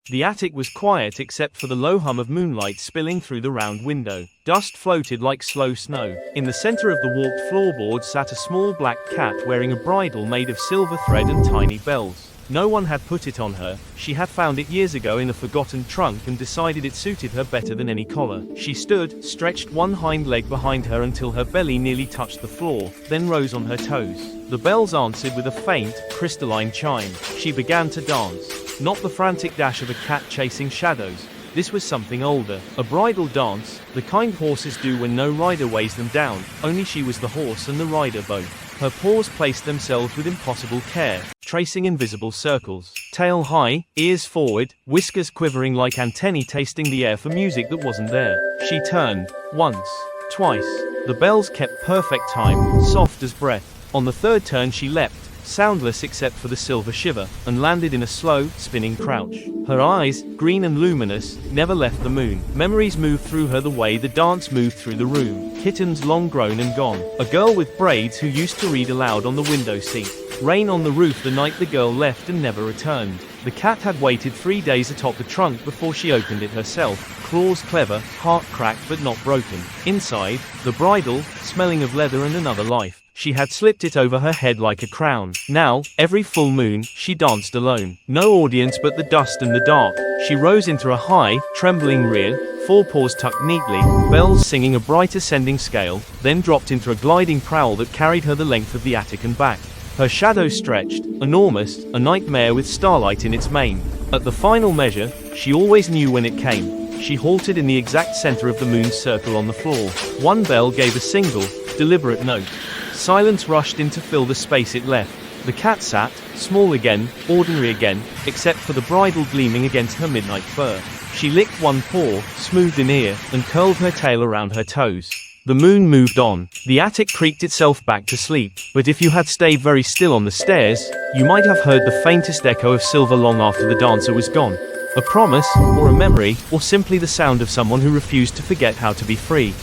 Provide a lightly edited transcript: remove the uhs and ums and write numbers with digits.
The attic was quiet except for the low hum of moonlight spilling through the round window. Dust floated like slow snow. In the center of the warped floorboard sat a small black cat wearing a bridle made of silver thread and tiny bells. No one had put it on her. She had found it years ago in a forgotten trunk and decided it suited her better than any collar. She stood, stretched one hind leg behind her until her belly nearly touched the floor, then rose on her toes. The bells answered with a faint, crystalline chime. She began to dance. Not the frantic dash of a cat chasing shadows. This was something older. A bridal dance, the kind horses do when no rider weighs them down, only she was the horse and the rider both. Her paws placed themselves with impossible care, tracing invisible circles. Tail high, ears forward, whiskers quivering like antennae tasting the air for music that wasn't there. She turned. Once. Twice. The bells kept perfect time, soft as breath. On the third turn she leapt, soundless except for the silver shiver, and landed in a slow, spinning crouch. Her eyes, green and luminous, never left the moon. Memories moved through her the way the dance moved through the room. Kittens long grown and gone. A girl with braids who used to read aloud on the window seat. Rain on the roof the night the girl left and never returned. The cat had waited 3 days atop the trunk before she opened it herself. Claws clever, heart cracked but not broken. Inside, the bridle, smelling of leather and another life. She had slipped it over her head like a crown. Now, every full moon, she danced alone. No audience but the dust and the dark. She rose into a high, trembling rear, forepaws tucked neatly, bells singing a bright ascending scale, then dropped into a gliding prowl that carried her the length of the attic and back. Her shadow stretched, enormous, a nightmare with starlight in its mane. At the final measure, she always knew when it came. She halted in the exact center of the moon's circle on the floor. One bell gave a single, deliberate note. Silence rushed in to fill the space it left. The cat sat, small again, ordinary again, except for the bridle gleaming against her midnight fur. She licked one paw, smoothed an ear, and curled her tail around her toes. The moon moved on. The attic creaked itself back to sleep, but if you had stayed very still on the stairs, you might have heard the faintest echo of silver long after the dancer was gone. A promise, or a memory, or simply the sound of someone who refused to forget how to be free.